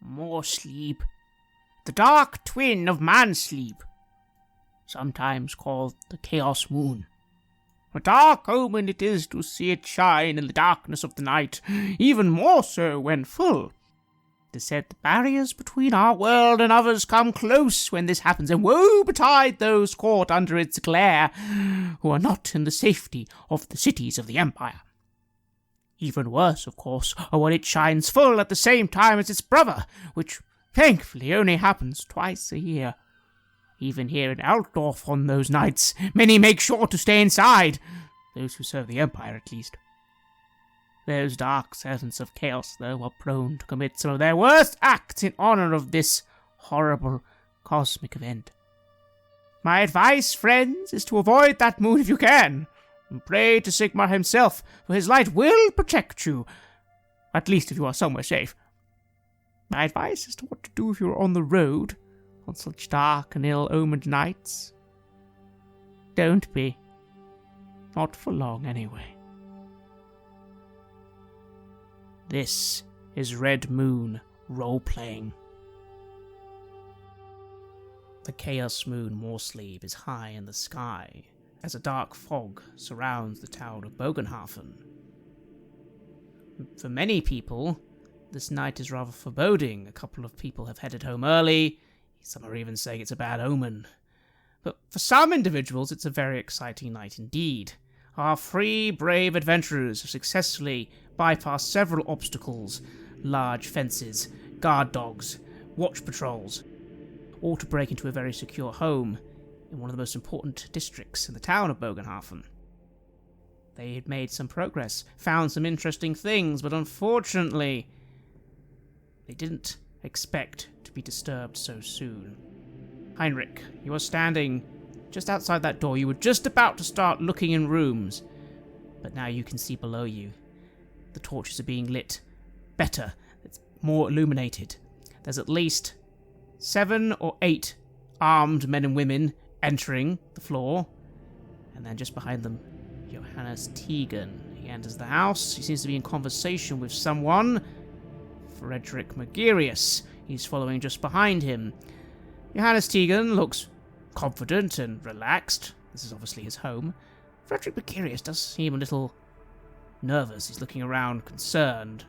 more sleep. The dark twin of man's sleep, sometimes called the Chaos Moon. A dark omen it is to see it shine in the darkness of the night, even more so when full. It is said the barriers between our world and others come close when this happens, and woe betide those caught under its glare, who are not in the safety of the cities of the Empire. Even worse, of course, are when it shines full at the same time as its brother, which thankfully only happens twice a year. Even here in Altdorf on those nights, many make sure to stay inside, those who serve the Empire at least. Those dark servants of chaos, though, are prone to commit some of their worst acts in honor of this horrible cosmic event. My advice, friends, is to avoid that moon if you can, and pray to Sigmar himself, for his light will protect you, at least if you are somewhere safe. My advice as to what to do if you are on the road on such dark and ill-omened nights. Don't be. Not for long, anyway. This is Red Moon Role-Playing. The Chaos Moon Morsleep is high in the sky, as a dark fog surrounds the town of Bogenhafen. For many people, this night is rather foreboding. A couple of people have headed home early. Some are even saying it's a bad omen. But for some individuals, it's a very exciting night indeed. Our three brave adventurers have successfully bypassed several obstacles, large fences, guard dogs, watch patrols, all to break into a very secure home in one of the most important districts in the town of Bogenhafen. They had made some progress, found some interesting things, but unfortunately, they didn't expect to be disturbed so soon. Heinrich, you are standing just outside that door. You were just about to start looking in rooms, but now you can see below you. The torches are being lit better. It's more illuminated. There's at least 7 or 8 armed men and women entering the floor, and then just behind them, Johannes Tegan. He enters the house. He seems to be in conversation with someone. Frederick Magirius. He's following just behind him. Johannes Tegan looks confident and relaxed. This is obviously his home. Frederick Magirius does seem a little nervous. He's looking around, concerned.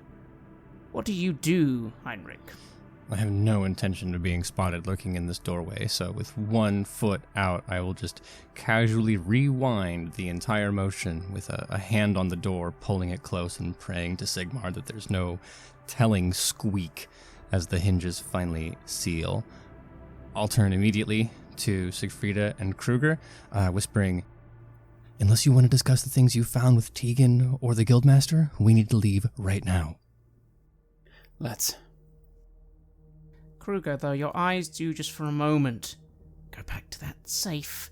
What do you do, Heinrich? I have no intention of being spotted lurking in this doorway, so with one foot out, I will just casually rewind the entire motion with a hand on the door, pulling it close and praying to Sigmar that there's no telling squeak as the hinges finally seal. I'll turn immediately to Sigfrida and Kruger, whispering, "Unless you want to discuss the things you found with Tegan or the Guildmaster, we need to leave right now." Let's. Kruger, though, your eyes do just for a moment go back to that safe.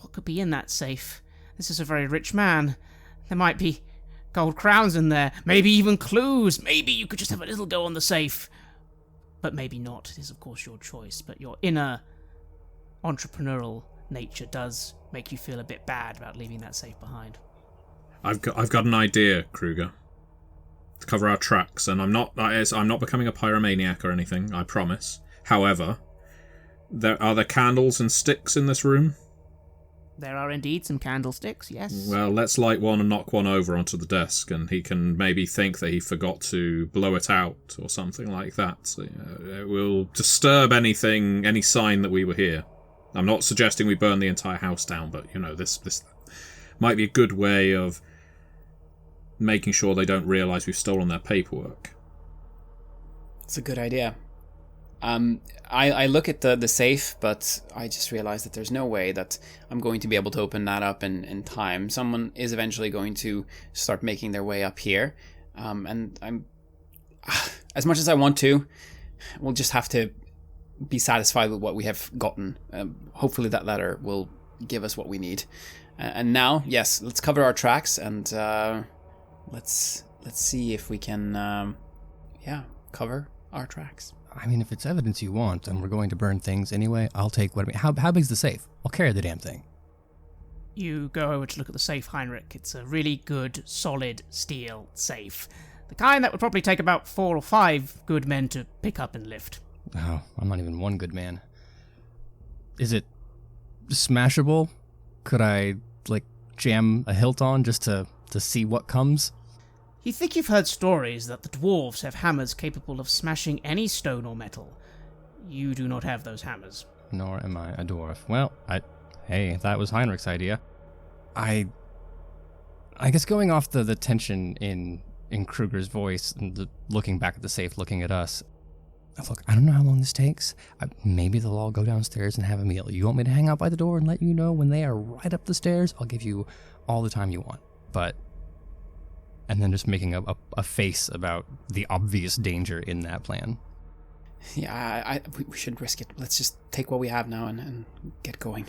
What could be in that safe? This is a very rich man. There might be gold crowns in there, maybe even clues. Maybe you could just have a little go on the safe. But maybe not. It is, of course, your choice. But your inner entrepreneurial nature does make you feel a bit bad about leaving that safe behind. I've got an idea, Kruger, to cover our tracks, and I'm not becoming a pyromaniac or anything, I promise. However, are there candles and sticks in this room? There are indeed some candlesticks, yes. Well, let's light one and knock one over onto the desk, and he can maybe think that he forgot to blow it out or something like that. So, it will disturb any sign that we were here. I'm not suggesting we burn the entire house down, but, this might be a good way of making sure they don't realise we've stolen their paperwork. It's a good idea. I look at the safe, but I just realize that there's no way that I'm going to be able to open that up in time. Someone is eventually going to start making their way up here, and I'm, as much as I want to, we'll just have to be satisfied with what we have gotten. Hopefully that letter will give us what we need. And now, yes, let's cover our tracks, and let's see if we can, cover our tracks. I mean, if it's evidence you want, and we're going to burn things anyway, I'll take what. How big's the safe? I'll carry the damn thing. You go over to look at the safe, Heinrich. It's a really good, solid steel safe. The kind that would probably take about 4 or 5 good men to pick up and lift. Oh, I'm not even one good man. Is it smashable? Could I, jam a hilt on just to see what comes? You think you've heard stories that the dwarves have hammers capable of smashing any stone or metal. You do not have those hammers. Nor am I a dwarf. Well, hey, that was Heinrich's idea. I guess going off the tension in Kruger's voice and looking back at the safe, looking at us. Look, I don't know how long this takes. Maybe they'll all go downstairs and have a meal. You want me to hang out by the door and let you know when they are right up the stairs? I'll give you all the time you want. And then just making a face about the obvious danger in that plan. Yeah, we should risk it. Let's just take what we have now and get going.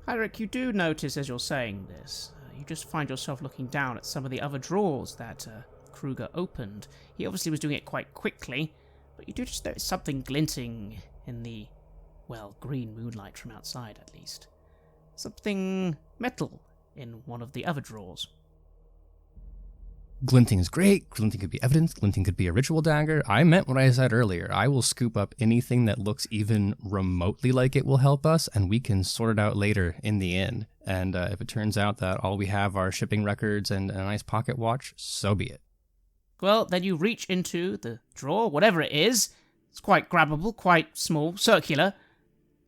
Heinrich, you do notice as you're saying this, you just find yourself looking down at some of the other drawers that Kruger opened. He obviously was doing it quite quickly, but you do just notice something glinting in the, green moonlight from outside at least. Something metal in one of the other drawers. Glinting is great. Glinting could be evidence. Glinting could be a ritual dagger. I meant what I said earlier. I will scoop up anything that looks even remotely like it will help us, and we can sort it out later in the inn. And if it turns out that all we have are shipping records and a nice pocket watch, so be it. Well, then you reach into the drawer, whatever it is. It's quite grabbable, quite small, circular.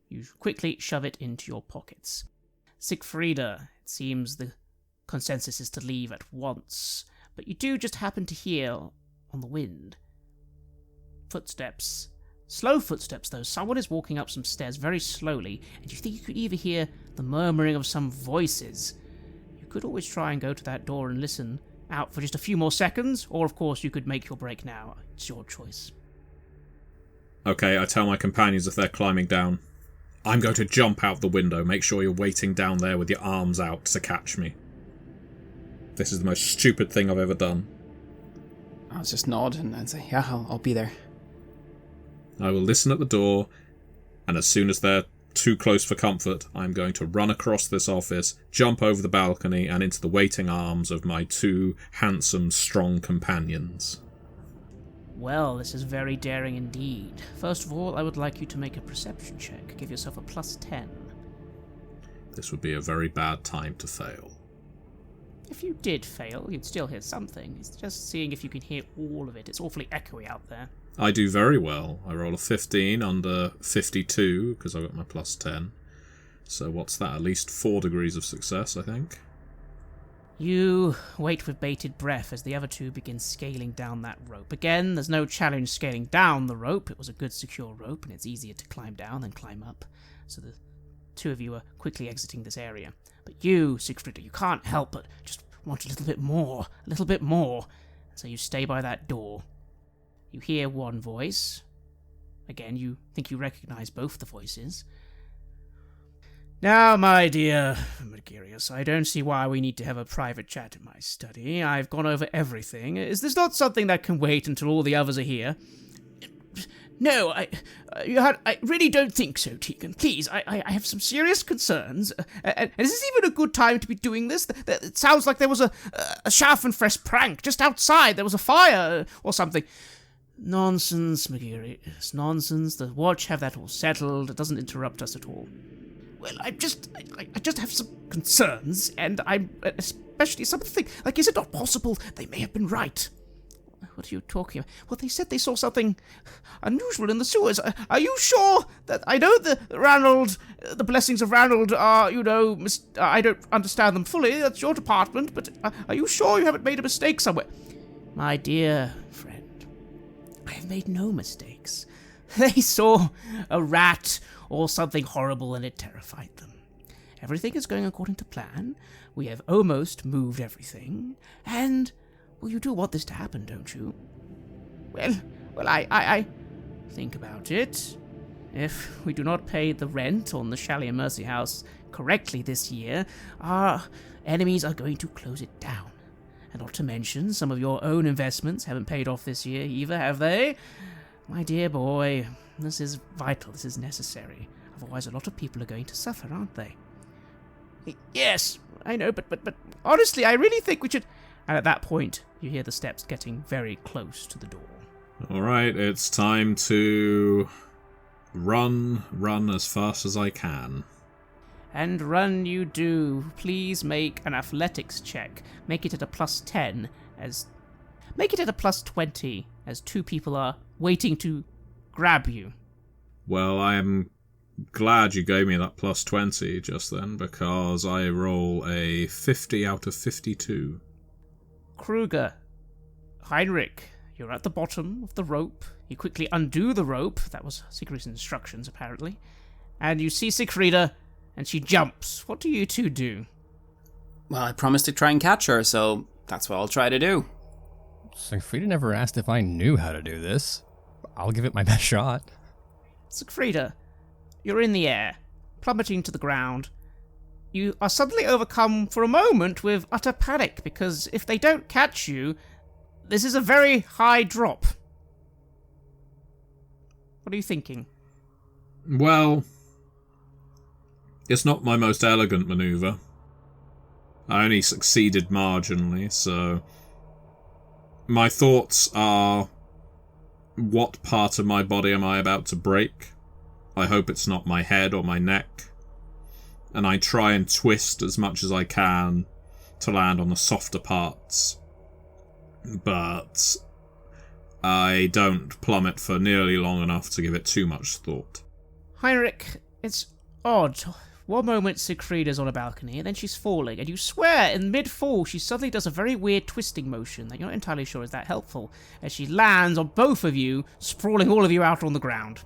You quickly shove it into your pockets. Siegfrieda, it seems the consensus is to leave at once. But you do just happen to hear, on the wind, footsteps. Slow footsteps, though. Someone is walking up some stairs very slowly, and you think you could even hear the murmuring of some voices. You could always try and go to that door and listen out for just a few more seconds, or of course you could make your break now. It's your choice. Okay, I tell my companions if they're climbing down. I'm going to jump out the window. Make sure you're waiting down there with your arms out to catch me. This is the most stupid thing I've ever done. I'll just nod and say, yeah, I'll be there. I will listen at the door, and as soon as they're too close for comfort, I'm going to run across this office, jump over the balcony, and into the waiting arms of my 2 handsome, strong companions. Well, this is very daring indeed. First of all, I would like you to make a perception check. Give yourself a +10. This would be a very bad time to fail. If you did fail, you'd still hear something. It's just seeing if you can hear all of it. It's awfully echoey out there. I do very well. I roll a 15 under 52, because I got my +10. So what's that? At least 4 degrees of success, I think. You wait with bated breath as the other 2 begin scaling down that rope. Again, there's no challenge scaling down the rope. It was a good, secure rope, and it's easier to climb down than climb up. So the 2 of you are quickly exiting this area. But you, Siegfrieda, you can't help but just want a little bit more. So you stay by that door. You hear one voice. Again, you think you recognize both the voices. Now, my dear Mercurius, I don't see why we need to have a private chat in my study. I've gone over everything. Is this not something that can wait until all the others are here? No, I really don't think so, Tegan. Please, I have some serious concerns. And is this even a good time to be doing this? It sounds like there was a Scharfenfrest prank just outside. There was a fire or something. Nonsense, Mercurius, nonsense. The watch have that all settled. It doesn't interrupt us at all. Well, I just have some concerns, and I'm especially something like, is it not possible they may have been right? What are you talking about? Well, they said they saw something unusual in the sewers. Are you sure that... I know the blessings of Ranald are, I don't understand them fully. That's your department. But are you sure you haven't made a mistake somewhere? My dear friend, I have made no mistakes. They saw a rat or something horrible and it terrified them. Everything is going according to plan. We have almost moved everything. And... well, you do want this to happen, don't you? Well, I think about it. If we do not pay the rent on the Chalet and Mercy House correctly this year, our enemies are going to close it down. And not to mention, some of your own investments haven't paid off this year either, have they? My dear boy, this is vital, this is necessary. Otherwise, a lot of people are going to suffer, aren't they? Yes, I know, but honestly, I really think we should... And at that point, you hear the steps getting very close to the door. Alright, it's time to run as fast as I can. And run you do. Please make an athletics check. Make it at a +10 as... Make it at a +20 as 2 people are waiting to grab you. Well, I am glad you gave me that +20 just then, because I roll a 50 out of 52. Kruger. Heinrich, you're at the bottom of the rope. You quickly undo the rope. That was Siegfried's instructions, apparently. And you see Siegfrieda, and she jumps. What do you two do? Well, I promised to try and catch her, so that's what I'll try to do. Siegfrieda never asked if I knew how to do this. I'll give it my best shot. Siegfrieda, you're in the air, plummeting to the ground. You are suddenly overcome for a moment with utter panic, because if they don't catch you, this is a very high drop. What are you thinking? Well, it's not my most elegant maneuver. I only succeeded marginally, so... My thoughts are... What part of my body am I about to break? I hope it's not my head or my neck. And I try and twist as much as I can to land on the softer parts. But I don't plummet for nearly long enough to give it too much thought. Heinrich, it's odd. One moment Siegfrieda's on a balcony, and then she's falling, and you swear in mid-fall she suddenly does a very weird twisting motion that you're not entirely sure is that helpful, as she lands on both of you, sprawling all of you out on the ground.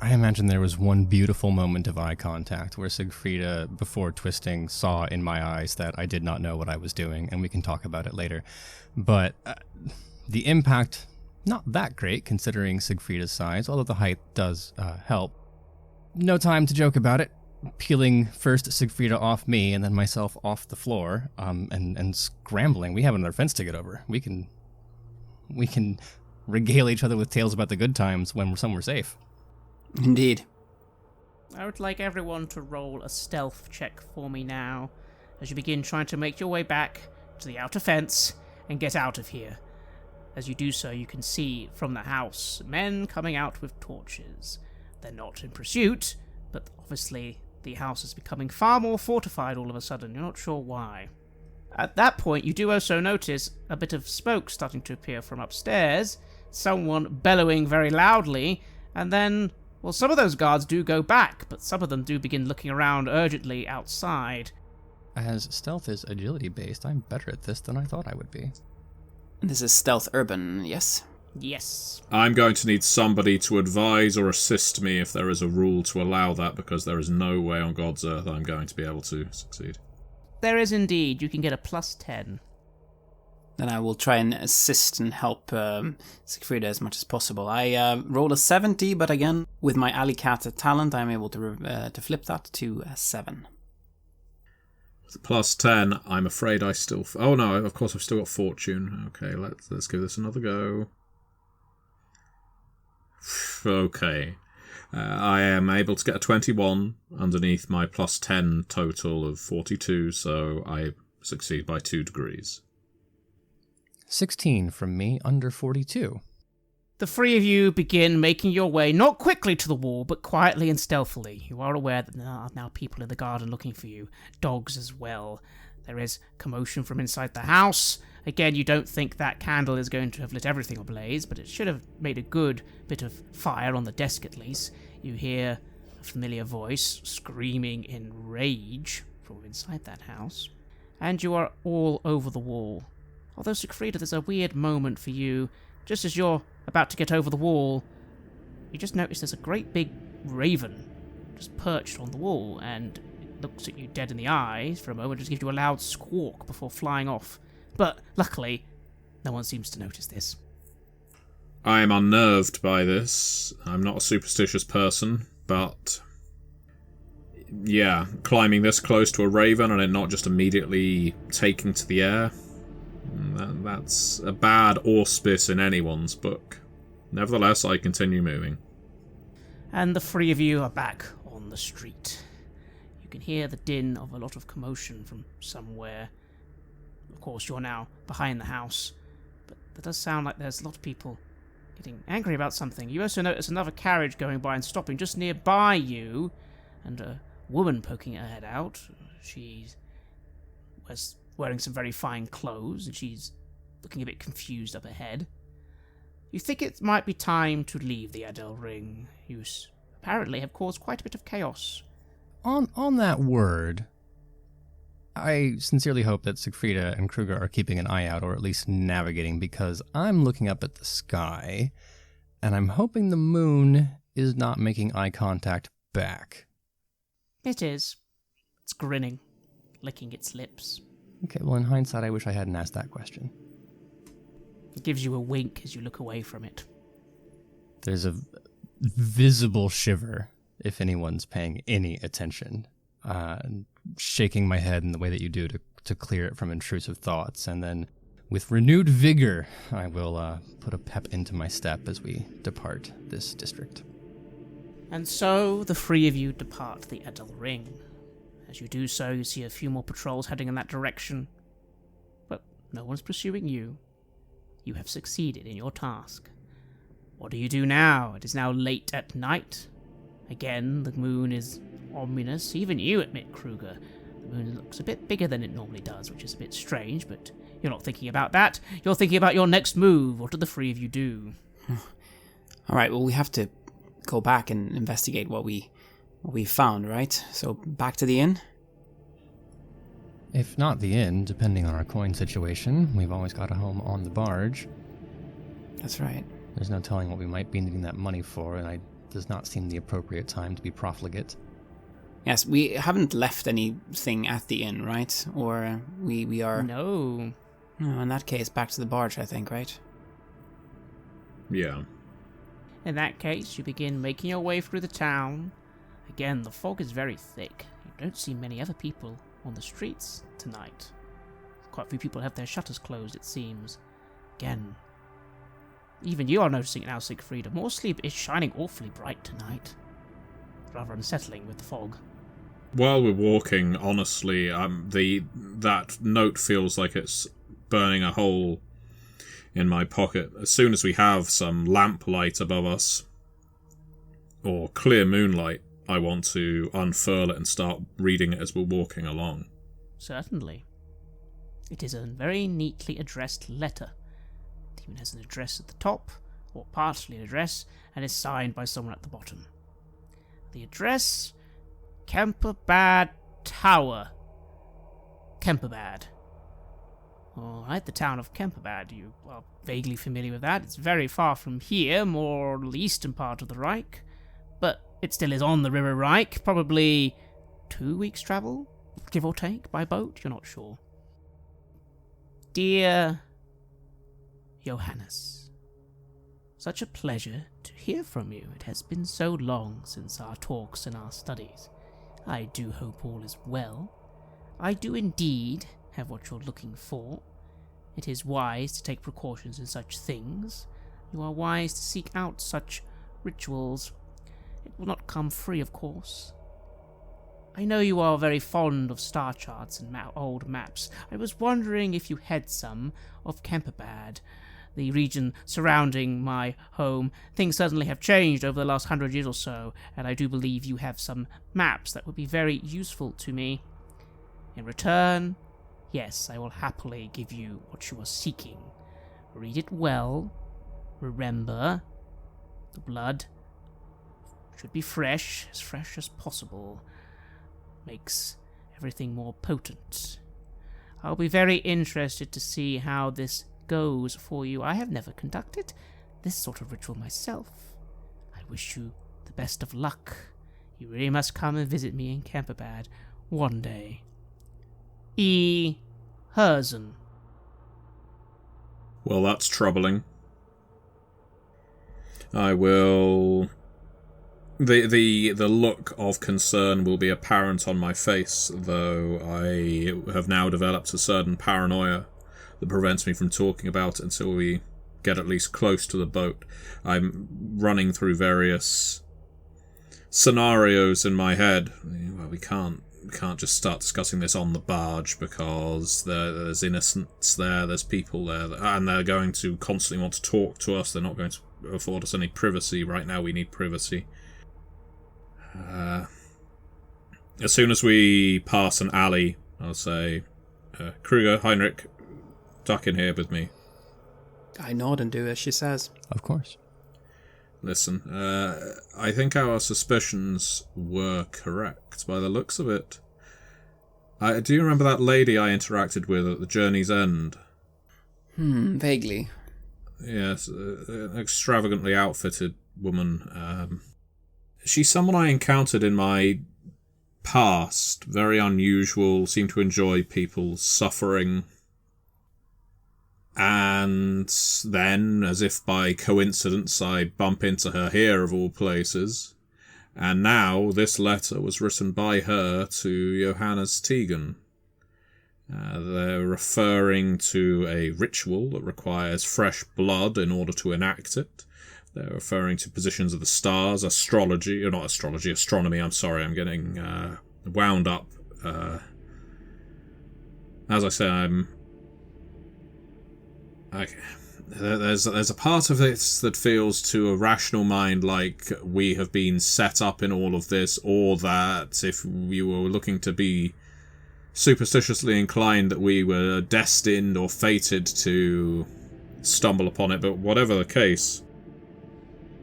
I imagine there was one beautiful moment of eye contact where Siegfrieda, before twisting, saw in my eyes that I did not know what I was doing, and we can talk about it later. But the impact, not that great considering Siegfrieda's size, although the height does help. No time to joke about it. Peeling first Siegfrieda off me and then myself off the floor, and scrambling. We have another fence to get over. We can regale each other with tales about the good times when we're somewhere safe. Indeed. I would like everyone to roll a stealth check for me now, as you begin trying to make your way back to the outer fence and get out of here. As you do so, you can see from the house men coming out with torches. They're not in pursuit, but obviously the house is becoming far more fortified all of a sudden. You're not sure why. At that point, you do also notice a bit of smoke starting to appear from upstairs, someone bellowing very loudly, and then, well, some of those guards do go back, but some of them do begin looking around urgently outside. As stealth is agility-based, I'm better at this than I thought I would be. This is stealth urban, yes? Yes. I'm going to need somebody to advise or assist me if there is a rule to allow that, because there is no way on God's earth I'm going to be able to succeed. There is indeed. You can get a +10. Then I will try and assist and help Siegfrieda as much as possible. I rolled a 70, but again, with my alley cat talent, I'm able to flip that to a 7. With +10, I'm afraid I still... Oh no, of course I've still got fortune. Okay, let's give this another go. Okay. I am able to get a 21 underneath my +10 total of 42, so I succeed by 2 degrees. 16 from me, under 42. The three of you begin making your way, not quickly to the wall, but quietly and stealthily. You are aware that there are now people in the garden looking for you, dogs as well. There is commotion from inside the house. Again, you don't think that candle is going to have lit everything ablaze, but it should have made a good bit of fire on the desk at least. You hear a familiar voice screaming in rage from inside that house. And you are all over the wall. Although, Siegfrieda, there's a weird moment for you. Just as you're about to get over the wall, you just notice there's a great big raven just perched on the wall, and it looks at you dead in the eyes for a moment, just gives you a loud squawk before flying off. But luckily, no one seems to notice this. I am unnerved by this. I'm not a superstitious person, but... yeah, climbing this close to a raven and it not just immediately taking to the air... that's a bad auspice in anyone's book. Nevertheless, I continue moving. And the three of you are back on the street. You can hear the din of a lot of commotion from somewhere. Of course, you're now behind the house, but that does sound like there's a lot of people getting angry about something. You also notice another carriage going by and stopping just nearby you, and a woman poking her head out. She was wearing some very fine clothes, and she's looking a bit confused up ahead. You think it might be time to leave the Adel Ring. You apparently have caused quite a bit of chaos. On that word, I sincerely hope that Siegfrieda and Kruger are keeping an eye out, or at least navigating, because I'm looking up at the sky, and I'm hoping the moon is not making eye contact back. It is. It's grinning, licking its lips. Okay, well, in hindsight, I wish I hadn't asked that question. It gives you a wink as you look away from it. There's a visible shiver, if anyone's paying any attention. Shaking my head in the way that you do to clear it from intrusive thoughts, and then with renewed vigor, I will put a pep into my step as we depart this district. And so, the three of you depart the Adel Ring. As you do so, you see a few more patrols heading in that direction. But no one's pursuing you. You have succeeded in your task. What do you do now? It is now late at night. Again, the moon is ominous. Even you admit, Kruger. The moon looks a bit bigger than it normally does, which is a bit strange, but you're not thinking about that. You're thinking about your next move. What do the three of you do? All right, well, we have to go back and investigate what we found, right? So back to the inn? If not the inn, depending on our coin situation, we've always got a home on the barge. That's right. There's no telling what we might be needing that money for, and it does not seem the appropriate time to be profligate. Yes, we haven't left anything at the inn, right? Or we are... No. No, in that case, back to the barge, I think, right? Yeah. In that case, you begin making your way through the town. Again, the fog is very thick. You don't see many other people on the streets tonight. Quite a few people have their shutters closed, it seems. Again, even you are noticing it now, Siegfrieda. More sleep is shining awfully bright tonight. Rather unsettling with the fog. While we're walking, honestly, that note feels like it's burning a hole in my pocket. As soon as we have some lamplight above us, or clear moonlight, I want to unfurl it and start reading it as we're walking along. Certainly. It is a very neatly addressed letter. It even has an address at the top, or partially an address, and is signed by someone at the bottom. The address, Kemperbad Tower. Kemperbad. Alright, the town of Kemperbad. You are vaguely familiar with that. It's very far from here, more the eastern part of the Reich. But it still is on the River Reich. Probably 2 weeks' travel, give or take, by boat. You're not sure. Dear Johannes, such a pleasure to hear from you. It has been so long since our talks and our studies. I do hope all is well. I do indeed have what you're looking for. It is wise to take precautions in such things. You are wise to seek out such rituals. It will not come free, of course. I know you are very fond of star charts and old maps. I was wondering if you had some of Kemperbad, the region surrounding my home. Things certainly have changed over the last 100 years or so, and I do believe you have some maps that would be very useful to me. In return, yes, I will happily give you what you are seeking. Read it well. Remember, the blood should be fresh as possible. Makes everything more potent. I'll be very interested to see how this goes for you. I have never conducted this sort of ritual myself. I wish you the best of luck. You really must come and visit me in Kemperbad one day. E. Herzen. Well, that's troubling. I will... The look of concern will be apparent on my face, though I have now developed a certain paranoia that prevents me from talking about it until we get at least close to the boat. I'm running through various scenarios in my head. Well, we can't can't just start discussing this on the barge because there's innocents there, there's people there, and they're going to constantly want to talk to us. They're not going to afford us any privacy. Right now we need privacy. As soon as we pass an alley, I'll say, Kruger, Heinrich, duck in here with me. I nod and do as she says. Of course. Listen, I think our suspicions were correct by the looks of it. Do you remember that lady I interacted with at the journey's end? Vaguely. Yes, an extravagantly outfitted woman. She's someone I encountered in my past. Very unusual, seemed to enjoy people's suffering. And then, as if by coincidence, I bump into her here, of all places. And now, this letter was written by her to Johannes Tegan. They're referring to a ritual that requires fresh blood in order to enact it. They're referring to positions of the stars, astrology, or not astrology, astronomy, I'm sorry, I'm getting wound up. As I say, there's a part of this that feels to a rational mind like we have been set up in all of this, or that if we were looking to be superstitiously inclined, that we were destined or fated to stumble upon it. But whatever the case,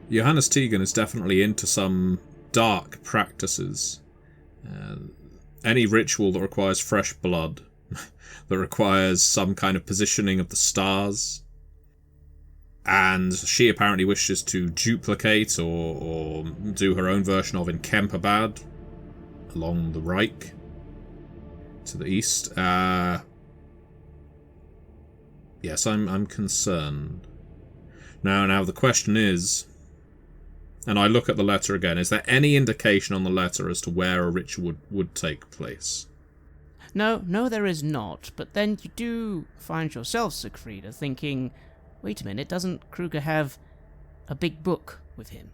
Johannes Tegan is definitely into some dark practices. Any ritual that requires fresh blood, that requires some kind of positioning of the stars, and she apparently wishes to duplicate or do her own version of in Kemperbad along the Reich to the east. Yes, I'm concerned. Now the question is, and I look at the letter again, is there any indication on the letter as to where a ritual would take place? No, there is not. But then you do find yourself, Siegfried, thinking, wait a minute, doesn't Kruger have a big book with him?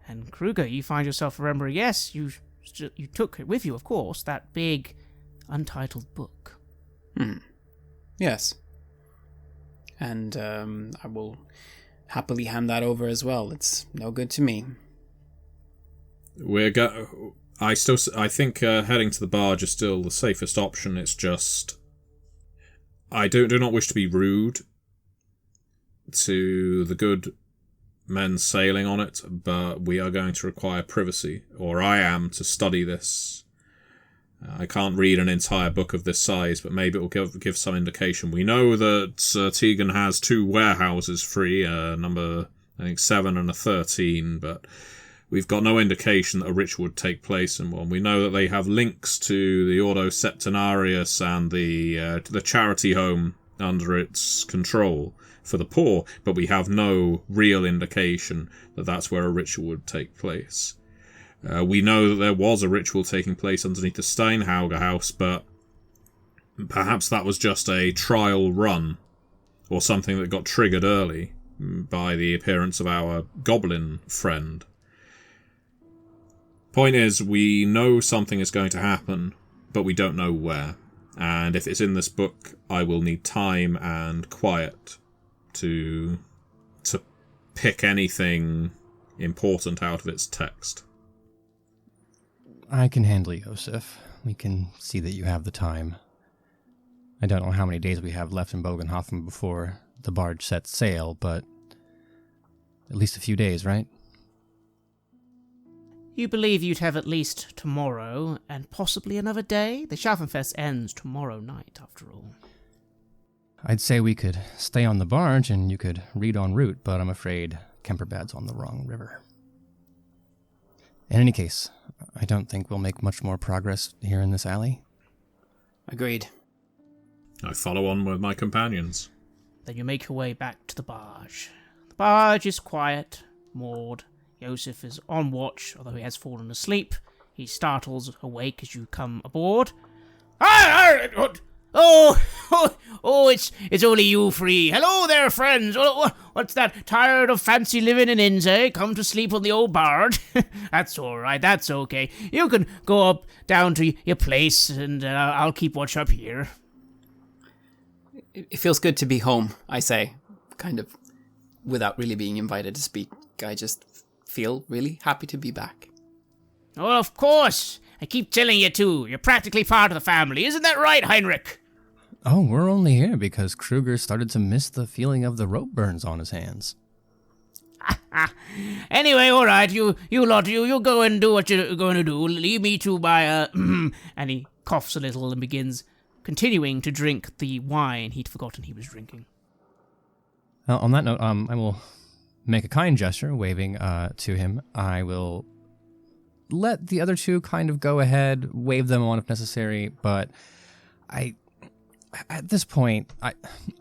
And Kruger, you find yourself remembering, yes, you took it with you, of course, that big, untitled book. Yes. And I will happily hand that over as well. It's no good to me. I think heading to the barge is still the safest option. It's just, I do not wish to be rude to the good men sailing on it, but we are going to require privacy, or I am, to study this. I can't read an entire book of this size, but maybe it will give some indication. We know that Tegan has 2 warehouses free, number, I think, 7 and a 13, but we've got no indication that a ritual would take place in one. We know that they have links to the Ordo Septenarius and the charity home under its control for the poor, but we have no real indication that that's where a ritual would take place. We know that there was a ritual taking place underneath the Steinhauger house, but perhaps that was just a trial run, or something that got triggered early by the appearance of our goblin friend. Point is, we know something is going to happen, but we don't know where. And if it's in this book, I will need time and quiet to pick anything important out of its text. I can handle Yosef. We can see that you have the time. I don't know how many days we have left in Bogenhofen before the barge sets sail, but at least a few days, right? You believe you'd have at least tomorrow, and possibly another day? The Schaffenfest ends tomorrow night, after all. I'd say we could stay on the barge and you could read en route, but I'm afraid Kemperbad's on the wrong river. In any case, I don't think we'll make much more progress here in this alley. Agreed. I follow on with my companions. Then you make your way back to the barge. The barge is quiet, moored. Yosef is on watch, although he has fallen asleep. He startles awake as you come aboard. Oh, it's only you three. Hello there, friends. What's that? Tired of fancy living in inns, eh? Come to sleep on the old barge? That's all right. That's okay. You can go up down to your place, and I'll keep watch up here. It feels good to be home, I say, kind of without really being invited to speak. I just feel really happy to be back. Oh, of course. I keep telling you too. You're practically part of the family. Isn't that right, Heinrich? Oh, we're only here because Kruger started to miss the feeling of the rope burns on his hands. Anyway, all right, you lot, you go and do what you're going to do. Leave me to my, and he coughs a little and begins continuing to drink the wine he'd forgotten he was drinking. On that note, I will make a kind gesture, waving to him. I will let the other two kind of go ahead, wave them on if necessary, but at this point,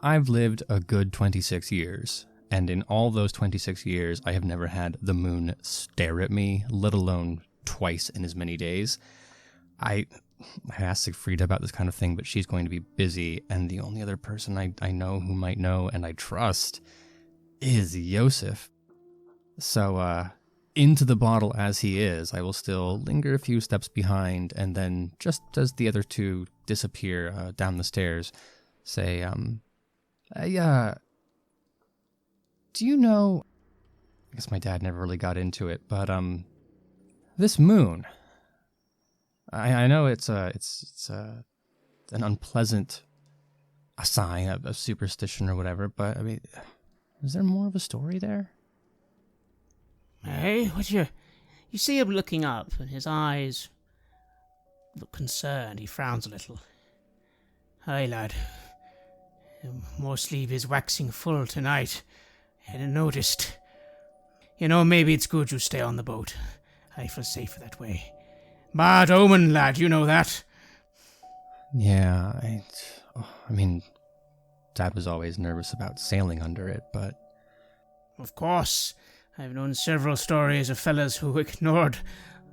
I've lived a good 26 years, and in all those 26 years, I have never had the moon stare at me, let alone twice in as many days. I asked Siegfried about this kind of thing, but she's going to be busy, and the only other person I know who might know and I trust is Yosef. So, into the bottle as he is, I will still linger a few steps behind, and then just as the other two disappear down the stairs, say, do you know, I guess my dad never really got into it, but, this moon, I know it's an unpleasant sign of superstition or whatever, but, I mean, is there more of a story there? Hey, what you see him looking up, and his eyes look concerned. He frowns a little. Aye, lad. More sleeve is waxing full tonight. Hadn't noticed. You know, maybe it's good you stay on the boat. I feel safer that way. Bad omen, lad, you know that. Yeah, I mean, Dad was always nervous about sailing under it, but... Of course. I've known several stories of fellas who ignored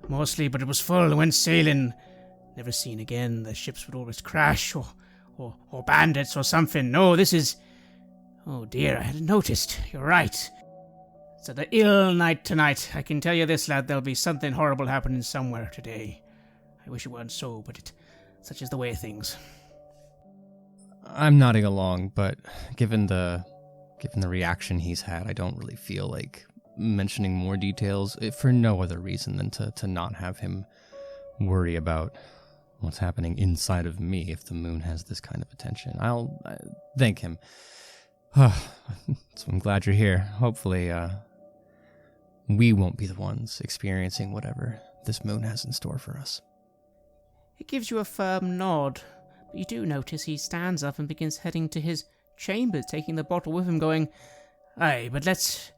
mostly, but it was full and went sailing. Never seen again. The ships would always crash, or bandits or something. No, this is... Oh dear, I hadn't noticed. You're right. It's an ill night tonight. I can tell you this, lad, there'll be something horrible happening somewhere today. I wish it weren't so, but such is the way of things. I'm nodding along, but given the reaction he's had, I don't really feel like mentioning more details, for no other reason than to not have him worry about what's happening inside of me if the moon has this kind of attention. I'll thank him. So I'm glad you're here. Hopefully, we won't be the ones experiencing whatever this moon has in store for us. He gives you a firm nod, but you do notice he stands up and begins heading to his chamber, taking the bottle with him, going, Aye, but let's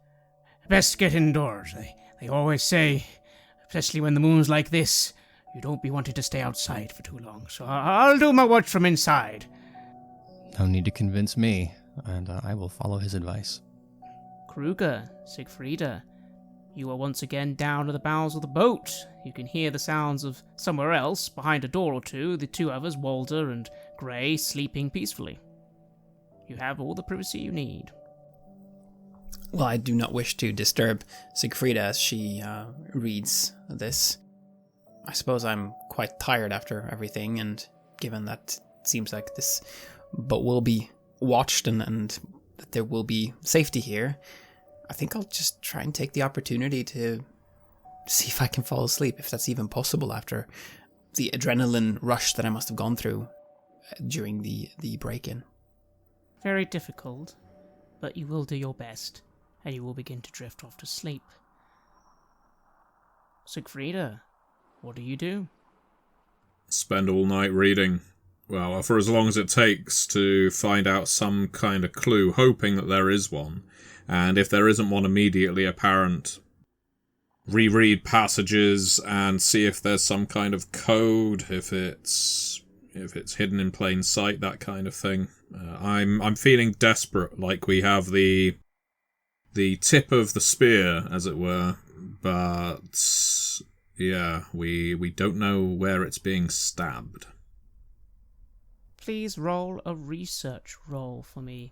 best get indoors. They always say, especially when the moon's like this, you don't be wanting to stay outside for too long, so I'll do my watch from inside. No need to convince me, and I will follow his advice. Kruger, Siegfrieda, you are once again down at the bows of the boat. You can hear the sounds of somewhere else, behind a door or two, the two others, Walder and Grey, sleeping peacefully. You have all the privacy you need. Well, I do not wish to disturb Siegfrieda as she reads this. I suppose I'm quite tired after everything, and given that it seems like this boat will be watched and that there will be safety here, I think I'll just try and take the opportunity to see if I can fall asleep, if that's even possible after the adrenaline rush that I must have gone through during the break-in. Very difficult, but you will do your best, and you will begin to drift off to sleep. Siegfrieda, what do you do? Spend all night reading. Well, for as long as it takes to find out some kind of clue, hoping that there is one. And if there isn't one immediately apparent, reread passages and see if there's some kind of code, if it's hidden in plain sight, that kind of thing. I'm feeling desperate, like we have the tip of the spear, as it were, but yeah, we don't know where it's being stabbed. please roll a research roll for me?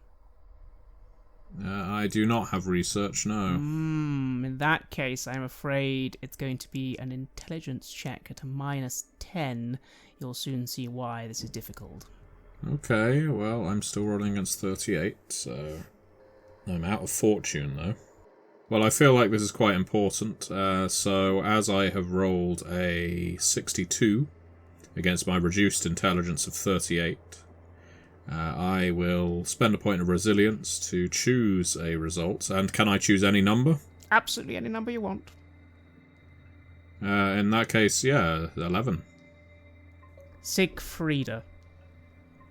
I do not have research, no. In that case, I'm afraid it's going to be an intelligence check at a -10. You'll soon see why this is difficult. Okay, well, I'm still rolling against 38, so I'm out of fortune, though. Well, I feel like this is quite important, so as I have rolled a 62 against my reduced intelligence of 38, I will spend a point of resilience to choose a result. And can I choose any number? Absolutely any number you want. In that case, yeah, 11. Siegfrieda.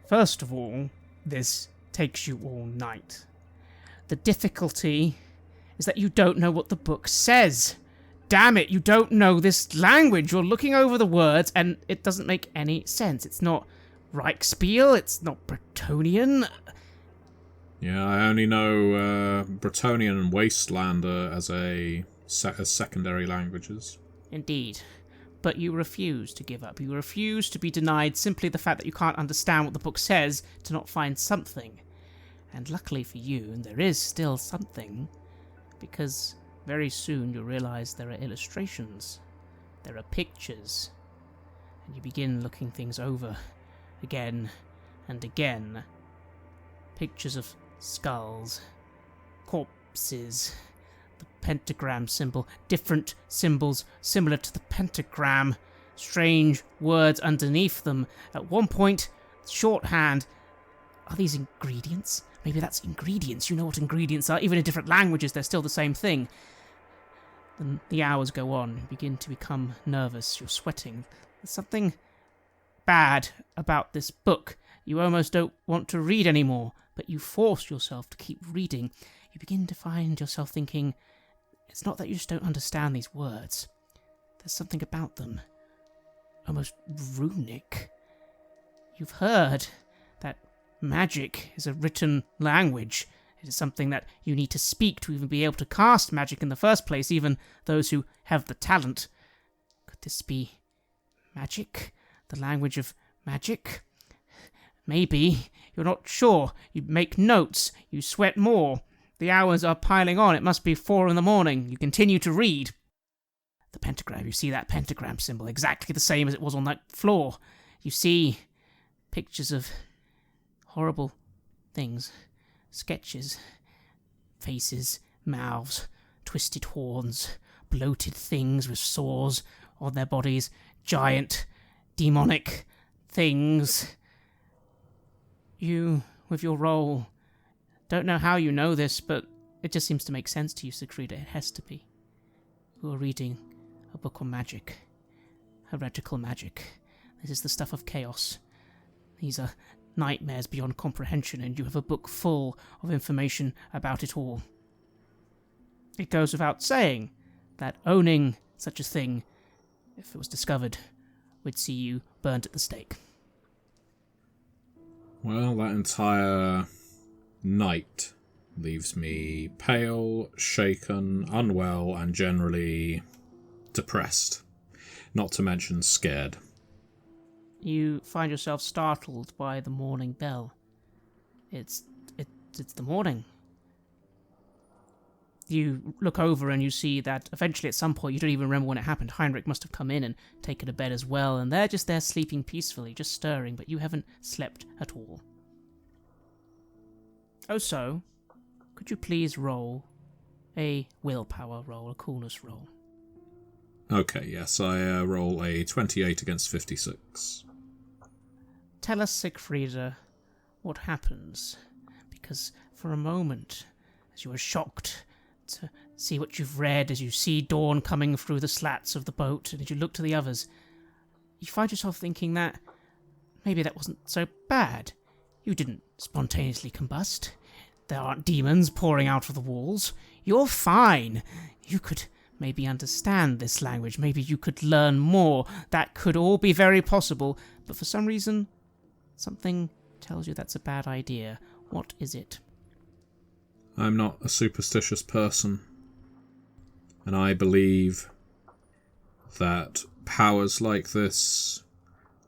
First of all, this takes you all night. The difficulty is that you don't know what the book says. Damn it, you don't know this language. You're looking over the words and it doesn't make any sense. It's not Reichspiel, it's not Bretonnian. Yeah, I only know Bretonnian and Wastelander as secondary languages. Indeed. But you refuse to give up. You refuse to be denied simply the fact that you can't understand what the book says to not find something. And luckily for you, there is still something, because very soon you'll realize there are illustrations, there are pictures, and you begin looking things over again and again. Pictures of skulls, corpses, the pentagram symbol, different symbols similar to the pentagram, strange words underneath them. At one point, shorthand. Are these ingredients? Maybe that's ingredients. You know what ingredients are. Even in different languages, they're still the same thing. Then the hours go on. You begin to become nervous. You're sweating. There's something bad about this book. You almost don't want to read anymore, but you force yourself to keep reading. You begin to find yourself thinking, it's not that you just don't understand these words. There's something about them. Almost runic. You've heard that magic is a written language. It is something that you need to speak to even be able to cast magic in the first place, even those who have the talent. Could this be magic? The language of magic? Maybe. You're not sure. You make notes. You sweat more. The hours are piling on. It must be 4 a.m. You continue to read. The pentagram. You see that pentagram symbol, exactly the same as it was on that floor. You see pictures of horrible things. Sketches. Faces. Mouths. Twisted horns. Bloated things with sores on their bodies. Giant, demonic things. You, with your role, don't know how you know this, but it just seems to make sense to you, Siegfrieda. It has to be. You are reading a book on magic. Heretical magic. This is the stuff of chaos. These are nightmares beyond comprehension, and you have a book full of information about it all. It goes without saying that owning such a thing, if it was discovered, would see you burnt at the stake. Well, that entire night leaves me pale, shaken, unwell, and generally depressed. Not to mention scared. You find yourself startled by the morning bell. It's the morning. You look over and you see that eventually at some point, you don't even remember when it happened, Heinrich must have come in and taken a bed as well, and they're just there sleeping peacefully, just stirring, but you haven't slept at all. Oh, so, could you please roll a willpower roll, a coolness roll? Okay, yes, I roll a 28 against 56. Tell us, Siegfrieda, what happens, because for a moment, as you are shocked to see what you've read, as you see dawn coming through the slats of the boat, and as you look to the others, you find yourself thinking that maybe that wasn't so bad. You didn't spontaneously combust. There aren't demons pouring out of the walls. You're fine. You could maybe understand this language. Maybe you could learn more. That could all be very possible. But for some reason, something tells you that's a bad idea. What is it? I'm not a superstitious person, and I believe that powers like this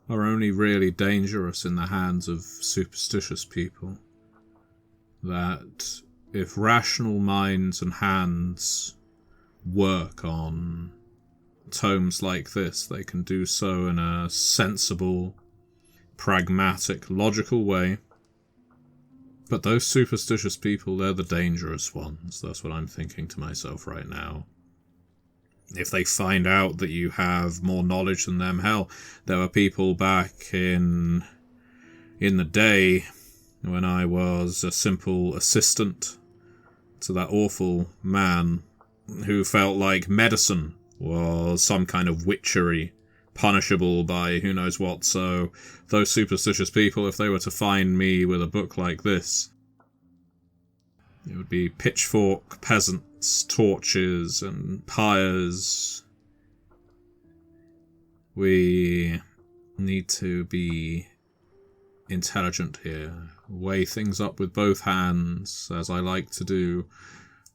are only really dangerous in the hands of superstitious people. That if rational minds and hands work on tomes like this, they can do so in a sensible, pragmatic, logical way. But those superstitious people, they're the dangerous ones. That's what I'm thinking to myself right now. If they find out that you have more knowledge than them, hell, there were people back in the day when I was a simple assistant to that awful man who felt like medicine was some kind of witchery, punishable by who knows what. So those superstitious people, if they were to find me with a book like this, it would be pitchfork peasants, torches, and pyres. We need to be intelligent here. Weigh things up with both hands, as I like to do.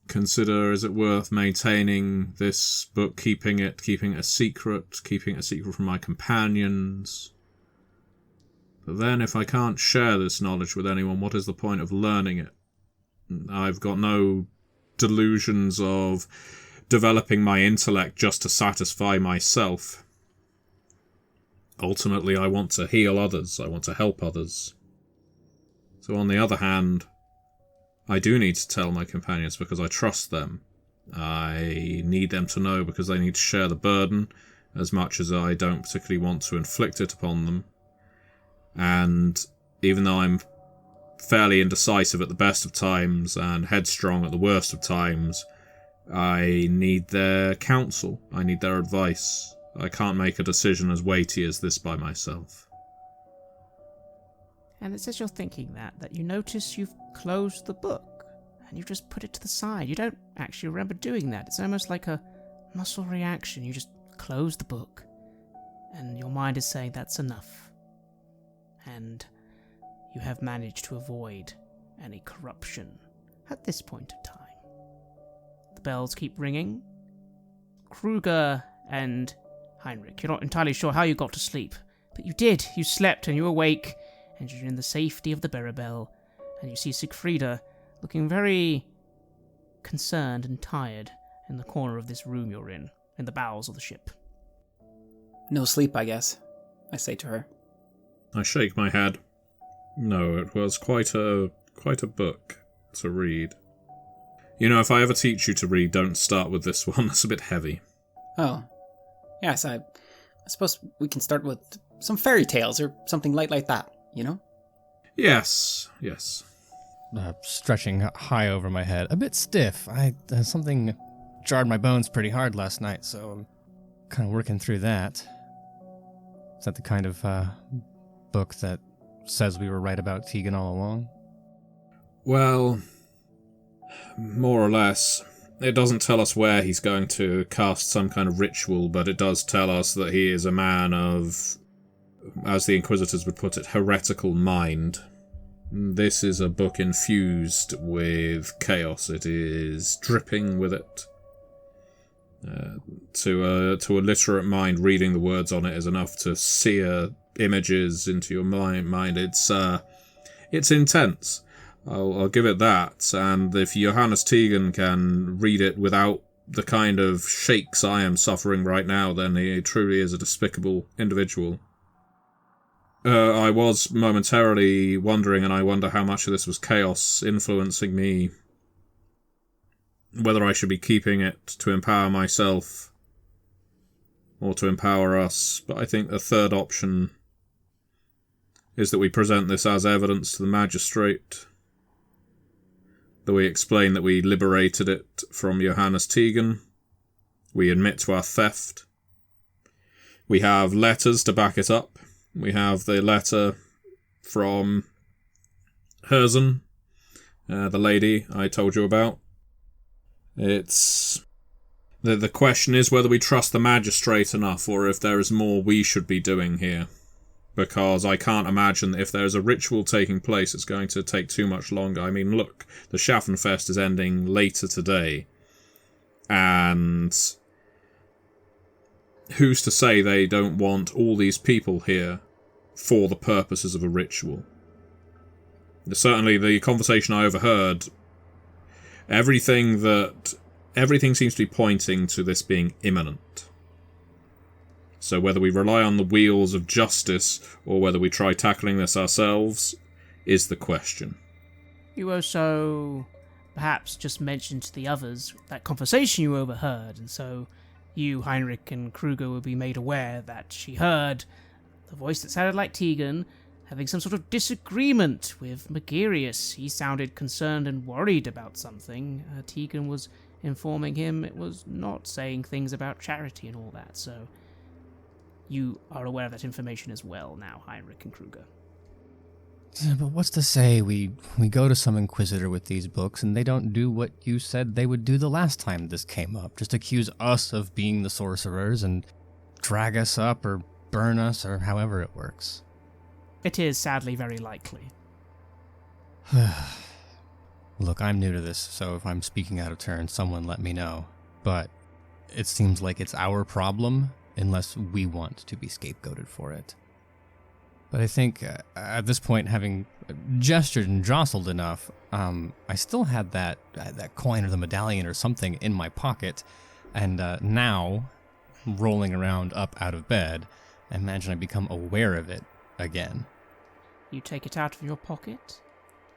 Consider, is it worth maintaining this book, keeping it a secret from my companions? But then, if I can't share this knowledge with anyone, what is the point of learning it? I've got no delusions of developing my intellect just to satisfy myself. Ultimately, I want to heal others. I want to help others. So on the other hand, I do need to tell my companions because I trust them. I need them to know because they need to share the burden as much as I don't particularly want to inflict it upon them. And even though I'm fairly indecisive at the best of times and headstrong at the worst of times, I need their counsel. I need their advice. I can't make a decision as weighty as this by myself. And it's as you're thinking that you notice you've closed the book, and you just put it to the side. You don't actually remember doing that. It's almost like a muscle reaction. You just close the book, and your mind is saying that's enough. And you have managed to avoid any corruption at this point in time. The bells keep ringing. Kruger and Heinrich, you're not entirely sure how you got to sleep, but you did. You slept and you awake, and you're in the safety of the Berabel, and you see Siegfrieda looking very concerned and tired in the corner of this room you're in the bowels of the ship. No sleep, I guess, I say to her. I shake my head. No, it was quite a book to read. You know, if I ever teach you to read, don't start with this one. It's a bit heavy. Oh. Yes, I suppose we can start with some fairy tales or something light like that, you know? Yes. Stretching high over my head, a bit stiff. Something jarred my bones pretty hard last night, so I'm kind of working through that. Is that the kind of book that says we were right about Tegan all along? Well, more or less. It doesn't tell us where he's going to cast some kind of ritual, but it does tell us that he is a man of, as the Inquisitors would put it, heretical mind. This is a book infused with chaos. It is dripping with it. To a literate mind, reading the words on it is enough to sear images into your mind. It's intense. I'll give it that. And if Johannes Tegan can read it without the kind of shakes I am suffering right now, then he truly is a despicable individual. I was momentarily wondering, and I wonder how much of this was chaos influencing me, whether I should be keeping it to empower myself or to empower us. But I think the third option is that we present this as evidence to the magistrate, that we explain that we liberated it from Johannes Tegan, we admit to our theft, we have letters to back it up. We have the letter from Herzen, the lady I told you about. It's the question is whether we trust the magistrate enough, or if there is more we should be doing here. Because I can't imagine that if there's a ritual taking place, it's going to take too much longer. I mean, look, the Schaffenfest is ending later today. And who's to say they don't want all these people here for the purposes of a ritual. Certainly, the conversation I overheard, everything seems to be pointing to this being imminent. So whether we rely on the wheels of justice or whether we try tackling this ourselves is the question. You also perhaps just mentioned to the others that conversation you overheard, and so you, Heinrich, and Kruger will be made aware that she heard the voice that sounded like Tegan having some sort of disagreement with Magirius. He sounded concerned and worried about something. Tegan was informing him it was not saying things about charity and all that, so you are aware of that information as well now, Heinrich and Kruger. But what's to say we go to some inquisitor with these books and they don't do what you said they would do the last time this came up, just accuse us of being the sorcerers and drag us up or burn us or however it works. It is sadly very likely. Look, I'm new to this, so if I'm speaking out of turn, someone let me know. But it seems like it's our problem unless we want to be scapegoated for it. But I think at this point, having gestured and jostled enough, I still had that coin or the medallion or something in my pocket, and now, rolling around up out of bed, I imagine I become aware of it again. You take it out of your pocket.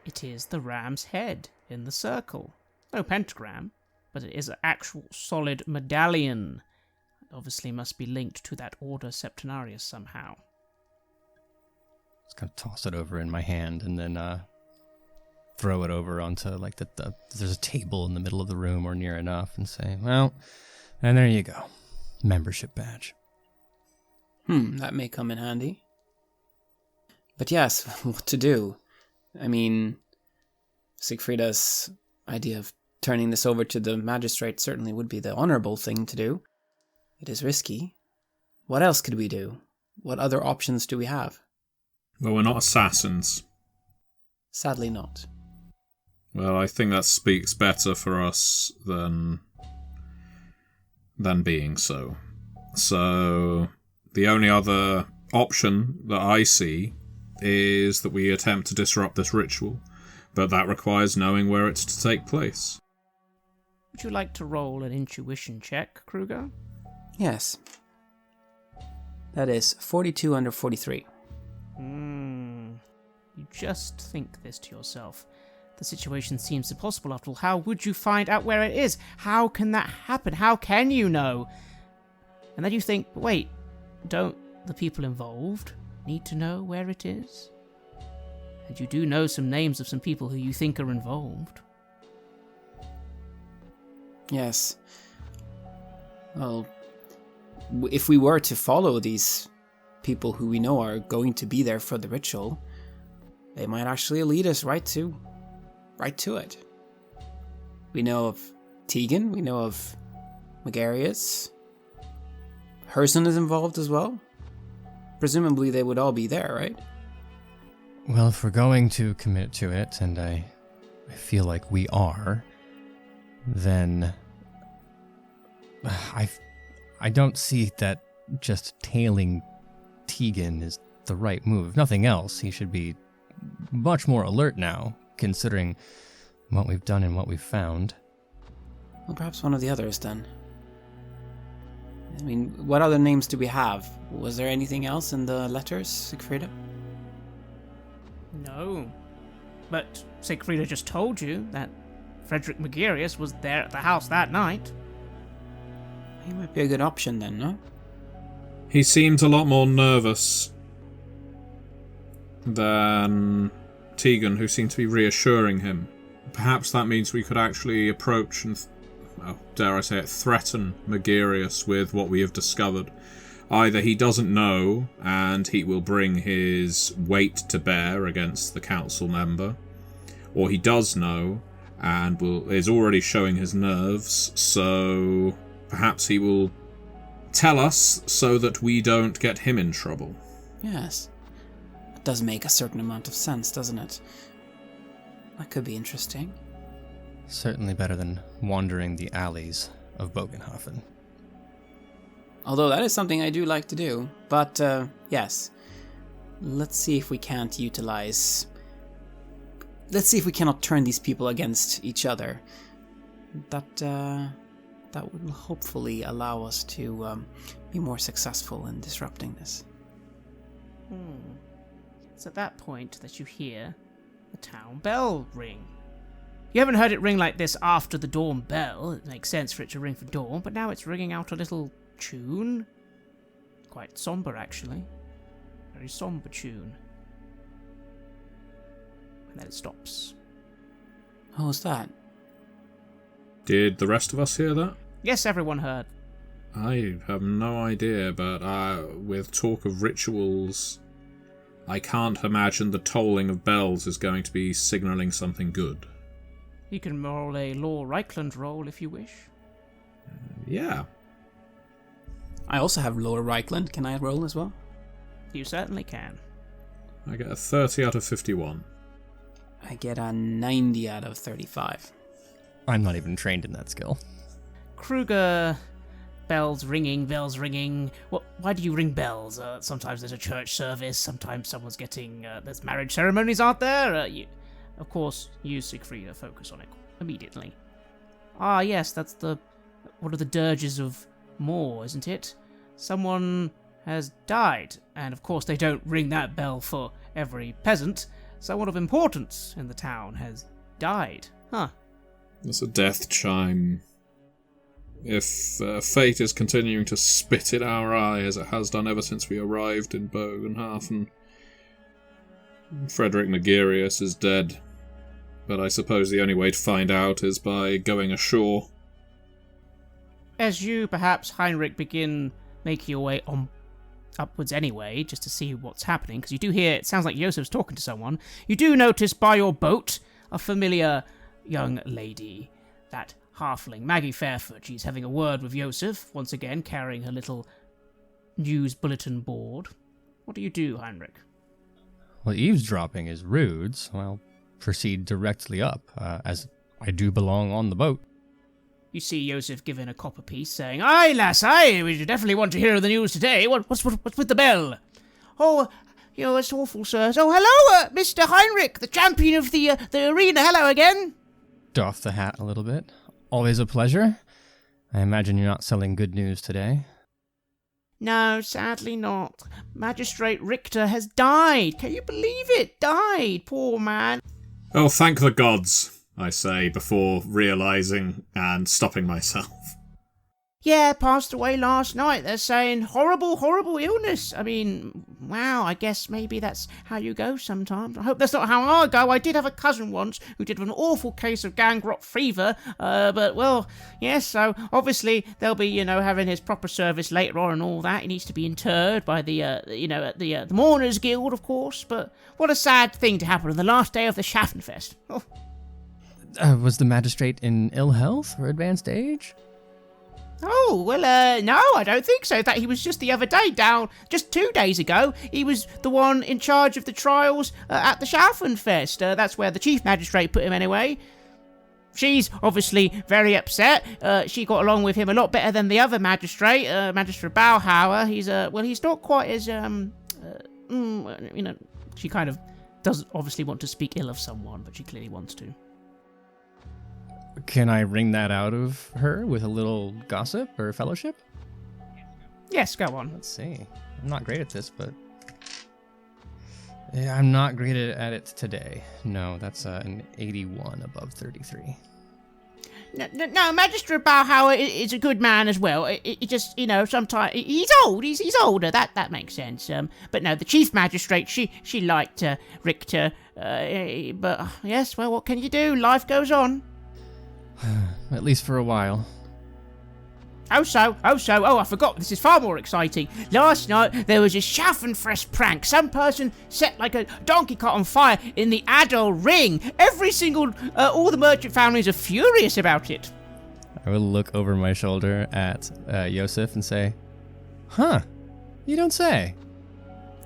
It is the ram's head in the circle. No pentagram, but it is an actual solid medallion. It obviously must be linked to that Order Septenarius somehow. Just kind of toss it over in my hand and then throw it over onto like there's a table in the middle of the room or near enough and say, well, and there you go. Membership badge. That may come in handy. But yes, what to do? I mean, Sigfrida's idea of turning this over to the magistrate certainly would be the honorable thing to do. It is risky. What else could we do? What other options do we have? Well, we're not assassins. Sadly not. Well, I think that speaks better for us than being so. So, the only other option that I see is that we attempt to disrupt this ritual, but that requires knowing where it's to take place. Would you like to roll an intuition check, Kruger? Yes. That is 42 under 43. You just think this to yourself. The situation seems impossible after all. How would you find out where it is? How can that happen? How can you know? And then you think, wait, don't the people involved need to know where it is? And you do know some names of some people who you think are involved. Yes. Well, if we were to follow these people who we know are going to be there for the ritual, they might actually lead us right to it. We know of Tegan, we know of Magarius. Herson is involved as well. Presumably they would all be there, right? Well, if we're going to commit to it, and I feel like we are, then I don't see that just tailing Tegan is the right move. If nothing else, he should be much more alert now, considering what we've done and what we've found. Well, perhaps one of the others, then. I mean, what other names do we have? Was there anything else in the letters, Sigfrida? No. But Sigfrida just told you that Frederick Magirius was there at the house that night. He might be a good option then, no? He seemed a lot more nervous than Tegan, who seemed to be reassuring him. Perhaps that means we could actually approach and, dare I say it, threaten Magirius with what we have discovered. Either he doesn't know, and he will bring his weight to bear against the council member, or he does know, and is already showing his nerves, so perhaps he will tell us so that we don't get him in trouble. Yes. That does make a certain amount of sense, doesn't it? That could be interesting. Certainly better than wandering the alleys of Bogenhofen. Although that is something I do like to do. But, yes. let's see if we can't utilize... Let's see if we cannot turn these people against each other. That would hopefully allow us to be more successful in disrupting this. It's at that point that you hear the town bell ring. You haven't heard it ring like this after the dawn bell. It makes sense for it to ring for dawn, but now it's ringing out a little tune. Quite somber, actually. Very somber tune. And then it stops. What was that? Did the rest of us hear that? Yes, everyone heard. I have no idea, but with talk of rituals, I can't imagine the tolling of bells is going to be signalling something good. You can roll a Law Reichland roll if you wish. Yeah. I also have Lower Reichland. Can I roll as well? You certainly can. I get a 30 out of 51. I get a 90 out of 35. I'm not even trained in that skill. Kruger, bells ringing. Why do you ring bells? Sometimes there's a church service, sometimes someone's getting... there's marriage ceremonies, aren't there? Of course, you, Siegfried, focus on it immediately. Ah, yes, that's one of the dirges of Moor, isn't it? Someone has died, and of course they don't ring that bell for every peasant. Someone of importance in the town has died. Huh. It's a death chime. If fate is continuing to spit in our eye as it has done ever since we arrived in Bogenhafen, Frederick Nagirius is dead. But I suppose the only way to find out is by going ashore. As you, perhaps, Heinrich, begin making your way on upwards anyway, just to see what's happening, because you do hear, it sounds like Yosef's talking to someone, you do notice by your boat a familiar young lady, that halfling, Maggie Fairfoot. She's having a word with Yosef, once again carrying her little news bulletin board. What do you do, Heinrich? Well, eavesdropping is rude, so I'll proceed directly up, as I do belong on the boat. You see Yosef giving a copper piece, saying, "Aye, lass, aye, we definitely want to hear the news today. What's with the bell?" "Oh, it's awful, sir. Oh, hello, Mr. Heinrich, the champion of the arena. Hello again." Doff the hat a little bit. Always a pleasure. I imagine you're not selling good news today. "No, sadly not. Magistrate Richter has died. Can you believe it? Died, poor man." Oh, thank the gods, I say, before realising and stopping myself. "Yeah, passed away last night. They're saying horrible, horrible illness. I mean, wow, I guess maybe that's how you go sometimes. I hope that's not how I go. I did have a cousin once who did have an awful case of gangrene fever, but, well, yes, so obviously they'll be, having his proper service later on and all that. He needs to be interred by the Mourners Guild, of course, but what a sad thing to happen on the last day of the Schaffenfest." Oh. Was the magistrate in ill health or advanced age? "Oh, well, no, I don't think so. That he was just the other day just 2 days ago. He was the one in charge of the trials at the Schaffenfest. That's where the chief magistrate put him anyway. She's obviously very upset. She got along with him a lot better than the other magistrate, Magistrate Bauhauer. He's not quite as, she kind of doesn't obviously want to speak ill of someone, but she clearly wants to. Can I wring that out of her with a little gossip or fellowship? Yes, go on. Let's see. I'm not great at this, but... Yeah, I'm not great at it today. No, that's an 81 above 33. No, Magistrate Bauhauer is a good man as well. It just, sometimes he's old. He's older. That makes sense. But no, the chief magistrate, she liked Richter. But yes, well, what can you do? Life goes on. At least for a while. Oh, I forgot. This is far more exciting. Last night, there was a Schaffenfest prank. Some person set like a donkey cart on fire in the Adel Ring. All the merchant families are furious about it. I will look over my shoulder at Yosef and say, "Huh, you don't say."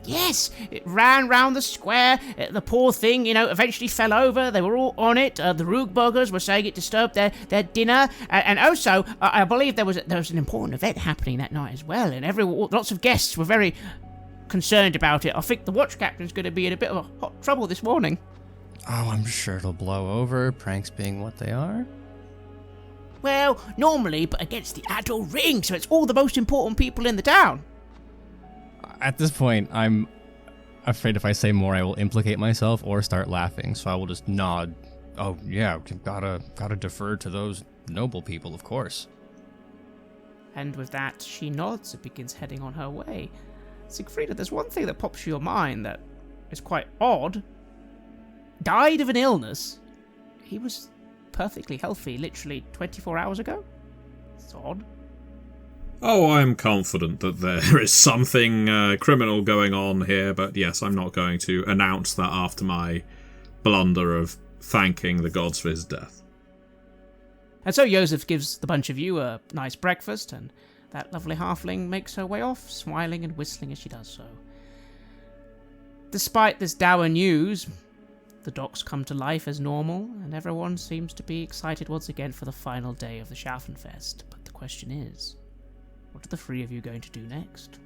Yes, it ran round the square. The poor thing, eventually fell over. They were all on it. The Rugburgers were saying it disturbed their dinner. And also, I believe there was an important event happening that night as well. And lots of guests were very concerned about it. I think the watch captain's going to be in a bit of a hot trouble this morning. Oh, I'm sure it'll blow over, pranks being what they are. Well, normally, but against the Adol Ring, so it's all the most important people in the town. At this point, I'm afraid if I say more, I will implicate myself or start laughing, so I will just nod. Oh, yeah, gotta defer to those noble people, of course. And with that, she nods and begins heading on her way. Siegfrieda, there's one thing that pops to your mind that is quite odd. Died of an illness. He was perfectly healthy literally 24 hours ago? It's odd. Oh, I'm confident that there is something criminal going on here, but yes, I'm not going to announce that after my blunder of thanking the gods for his death. And so Yosef gives the bunch of you a nice breakfast, and that lovely halfling makes her way off, smiling and whistling as she does so. Despite this dour news, the docks come to life as normal, and everyone seems to be excited once again for the final day of the Schaffenfest. But the question is, what are the three of you going to do next?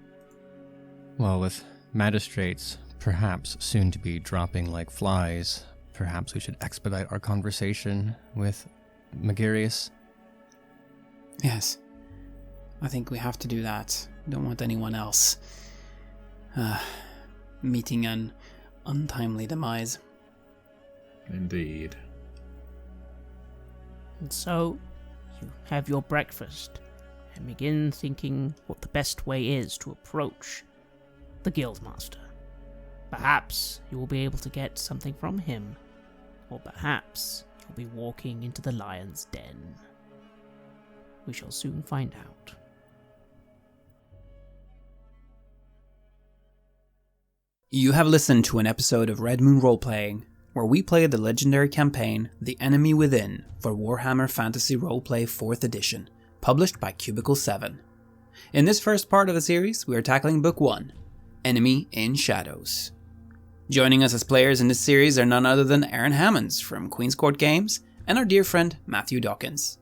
Well, with magistrates perhaps soon to be dropping like flies, perhaps we should expedite our conversation with Magarius. Yes. I think we have to do that. We don't want anyone else meeting an untimely demise. Indeed. And so, you have your breakfast, and begin thinking what the best way is to approach the Guildmaster. Perhaps you will be able to get something from him, or perhaps you'll be walking into the lion's den. We shall soon find out. You have listened to an episode of Red Moon Roleplaying, where we played the legendary campaign The Enemy Within for Warhammer Fantasy Roleplay 4th Edition, published by Cubicle 7. In this first part of the series, we are tackling Book 1, Enemy in Shadows. Joining us as players in this series are none other than Aaron Hammonds from Queen's Court Games and our dear friend Matthew Dawkins.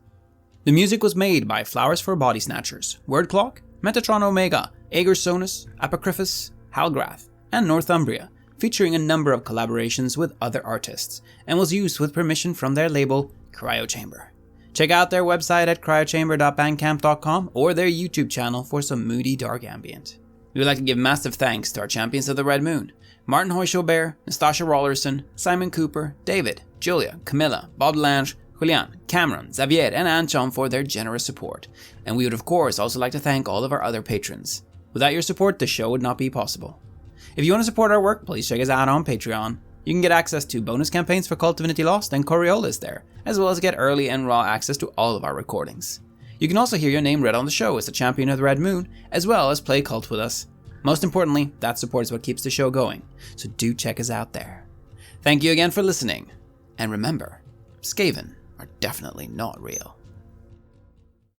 The music was made by Flowers for Body Snatchers, Wordclock, Metatron Omega, Ager Sonus, Apocryphus, Halgrath, and Northumbria, featuring a number of collaborations with other artists, and was used with permission from their label, Cryochamber. Check out their website at cryochamber.bandcamp.com or their YouTube channel for some moody dark ambient. We would like to give massive thanks to our champions of the Red Moon, Martin Heuschober, Nastasia Raulerson, Simon Cooper, David, Julia, Camilla, Bob Lange, Julián, Cameron, Xabier, and Antxon for their generous support. And we would of course also like to thank all of our other patrons. Without your support, the show would not be possible. If you want to support our work, please check us out on Patreon. You can get access to bonus campaigns for Cult Divinity Lost and Coriolis there, as well as get early and raw access to all of our recordings. You can also hear your name read on the show as a champion of the Red Moon, as well as play Cult with us. Most importantly, that support is what keeps the show going, so do check us out there. Thank you again for listening, and remember, Skaven are definitely not real.